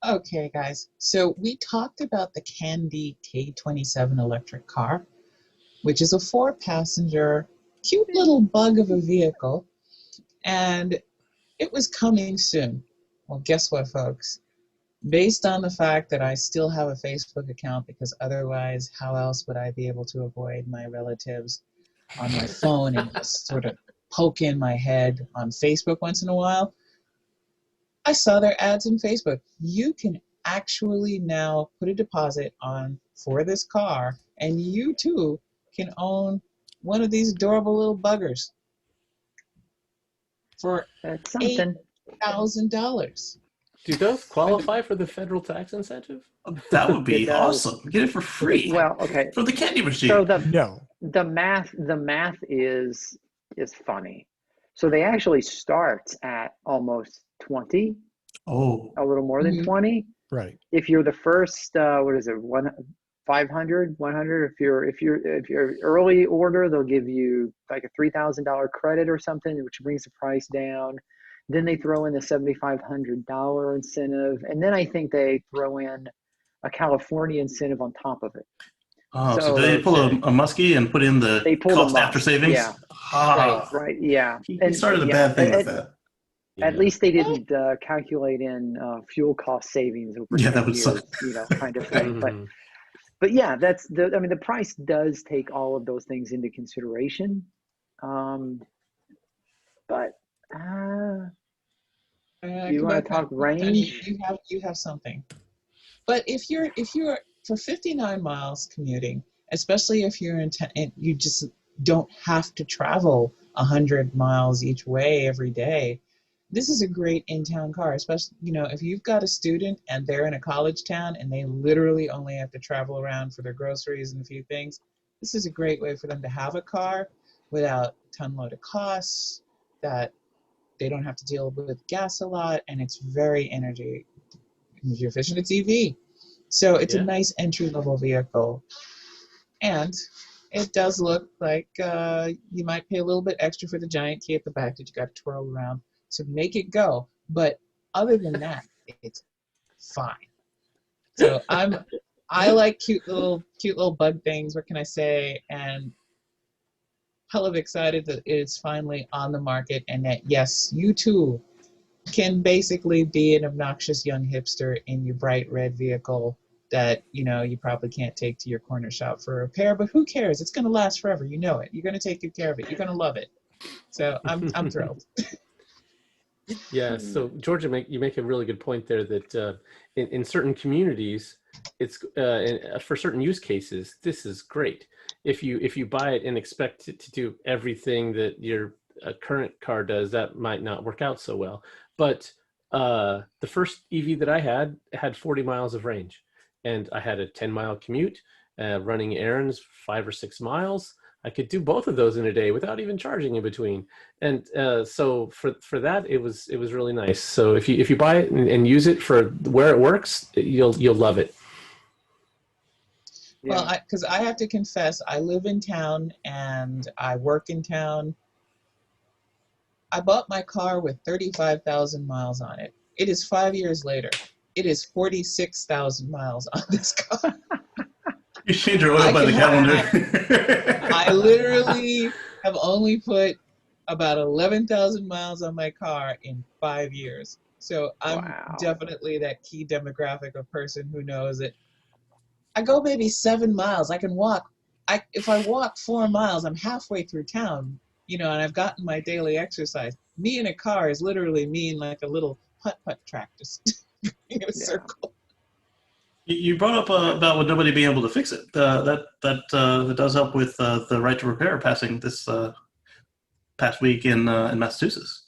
Okay, guys. So we talked about the Kandi K27 electric car, which is a four-passenger, cute little bug of a vehicle, and it was coming soon. Well, guess what, folks? Based on the fact that I still have a Facebook account, because otherwise, how else would I be able to avoid my relatives on my phone and just sort of poke in my head on Facebook once in a while? I saw their ads in Facebook. You can actually now put a deposit on for this car, and you too can own one of these adorable little buggers for That's something. $8,000. Do those qualify for the federal tax incentive? That would be It does. awesome. Get it for free. Well, okay. For the candy machine. So No. the math is funny. So they actually start at almost 20, Oh. a little more than 20. Right. If you're the first, 500, 100. If you're early order, they'll give you like a $3,000 credit or something, which brings the price down. Then they throw in the $7,500 incentive, and then I think they throw in a California incentive on top of it. Oh, so they pull a muskie and put in the cost after savings? Yeah. Right. Yeah. He started a bad thing with that. At least they didn't calculate in fuel cost savings over 10 that would years, suck. Kind of thing. But yeah, the price does take all of those things into consideration. But you want to talk range? You have something. But if you're for 59 miles commuting, especially if you're you just don't have to travel 100 miles each way every day, this is a great in-town car. Especially, if you've got a student and they're in a college town and they literally only have to travel around for their groceries and a few things, this is a great way for them to have a car without a ton load of costs, that they don't have to deal with gas a lot, and it's very energy efficient. It's EV. So it's a nice entry-level vehicle. And it does look like you might pay a little bit extra for the giant key at the back that you got to twirl around to make it go. But other than that, it's fine. So I like cute little bug things. What can I say? And hell of excited that it's finally on the market, and that yes, you too can basically be an obnoxious young hipster in your bright red vehicle that you probably can't take to your corner shop for a repair, but who cares? It's going to last forever. You know it. You're going to take good care of it. You're going to love it. So I'm thrilled. Yeah. So Georgia, you make a really good point there that in certain communities, it's for certain use cases, this is great. If you buy it and expect it to do everything that your current car does, that might not work out so well. But the first EV that I had 40 miles of range, and I had a 10-mile commute, running errands 5 or 6 miles. I could do both of those in a day without even charging in between. And so for that, it was really nice. So if you buy it and use it for where it works, you'll love it. Yeah. Well, because I have to confess, I live in town and I work in town. I bought my car with 35,000 miles on it. It is 5 years later. It is 46,000 miles on this car. You change your oil by the calendar. I literally have only put about 11,000 miles on my car in 5 years. So I'm definitely that key demographic of person who knows that I go maybe 7 miles. I can walk. If I walk 4 miles, I'm halfway through town, and I've gotten my daily exercise. Me in a car is literally me in like a little putt-putt track, just in a circle. You brought up about with nobody being able to fix it. That does help with the right to repair passing this past week in Massachusetts.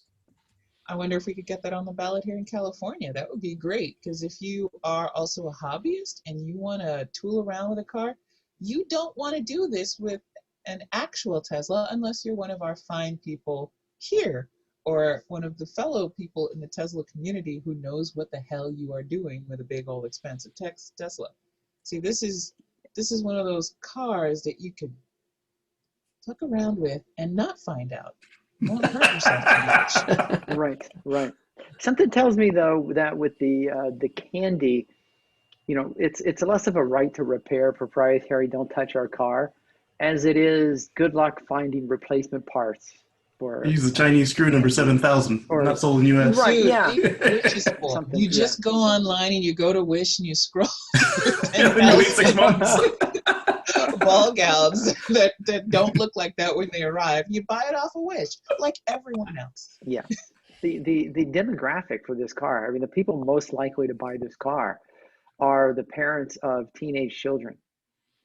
I wonder if we could get that on the ballot here in California. That would be great, because if you are also a hobbyist and you want to tool around with a car, you don't want to do this with an actual Tesla unless you're one of our fine people here, or one of the fellow people in the Tesla community who knows what the hell you are doing with a big old expensive Tesla. See, this is one of those cars that you could fuck around with and not find out. You won't hurt yourself too much. Right. Something tells me though that with the Kandi, it's less of a right to repair, proprietary, don't touch our car, as it is good luck finding replacement parts for Use the Chinese screw number Kandi 7000, or not sold in the U.S. right, Dude, yeah, even Wish is full. something. You just go online and you go to Wish and you scroll Yeah, then you wait 6 months. ball gowns that don't look like that when they arrive. You buy it off of Wish, like everyone else. Yeah. The demographic for this car, I mean, the people most likely to buy this car are the parents of teenage children,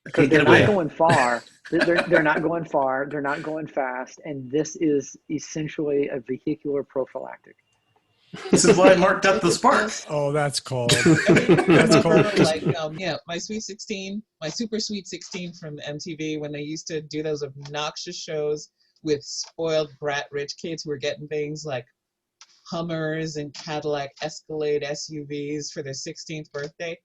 because Can't get they're not away. going far. They're not going far. They're not going fast. And this is essentially a vehicular prophylactic. This is why Mark got the Spark. Oh, that's cold. That's cold. like my Sweet 16, my Super Sweet 16 from MTV, when they used to do those obnoxious shows with spoiled brat rich kids who were getting things like Hummers and Cadillac Escalade SUVs for their 16th birthday.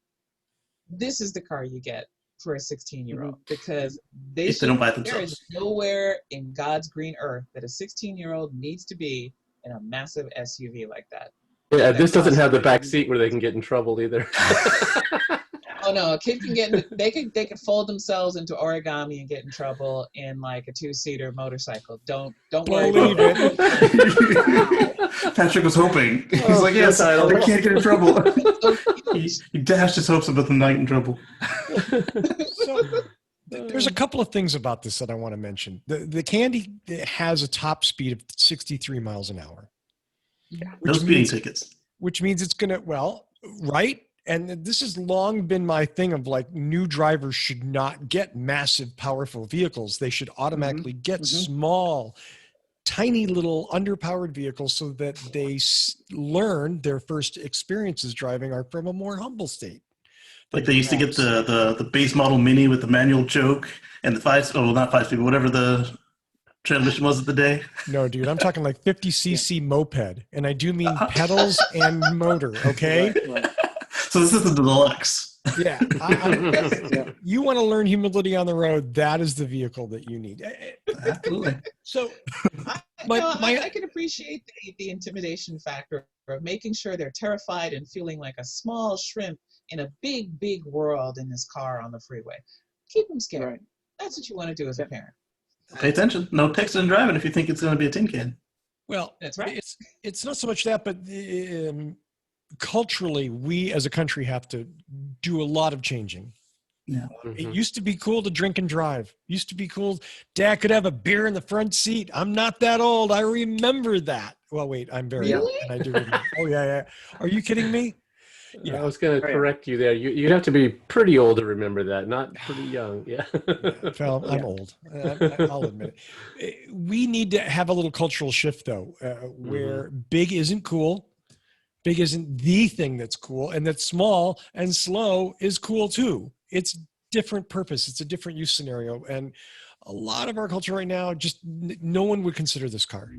This is the car you get for a 16-year-old, because If they don't buy it there is themselves. nowhere in God's green earth that a 16-year-old needs to be in a massive SUV like that. Yeah, That this doesn't have the possibly- back seat where they can get in trouble either. Oh no, a kid can get they could fold themselves into origami and get in trouble in like a 2-seater motorcycle. Don't worry. Believe it. Patrick was hoping. He's Oh, like, yes, I title. can't get in trouble. So, he dashed his hopes about the night in trouble. So there's a couple of things about this that I want to mention. The Kandi has a top speed of 63 miles an hour. No speeding tickets. Which means it's going to, well, right? And this has long been my thing of like, new drivers should not get massive, powerful vehicles. They should automatically get small, tiny little underpowered vehicles so that they learn their first experiences driving are from a more humble state. Like they used to get the base model Mini with the manual choke and the not 5-speed, but whatever the transmission was at the day. No, dude, I'm talking like 50cc moped, and I do mean pedals and motor. Okay. Right. So this is the deluxe. Yeah. You want to learn humility on the road. That is the vehicle that you need. Absolutely. So I can appreciate the intimidation factor of making sure they're terrified and feeling like a small shrimp in a big, big world in this car on the freeway. Keep them scared. Right. That's what you want to do as a parent. Pay attention. No texting and driving if you think it's going to be a tin can. Well, That's right. It's not so much that, but culturally, we as a country have to do a lot of changing. Yeah. It used to be cool to drink and drive. Used to be cool. Dad could have a beer in the front seat. I'm not that old. I remember that. Well, wait, I'm very old. And I do remember. Oh, yeah. Are you kidding me? Yeah, I was going to correct you there. You'd have to be pretty old to remember that, not pretty young. Yeah. Well, I'm old. I'll admit it. We need to have a little cultural shift, though, where big isn't cool. Big isn't the thing that's cool, and that small and slow is cool too. It's different purpose. It's a different use scenario. And a lot of our culture right now, just no one would consider this car.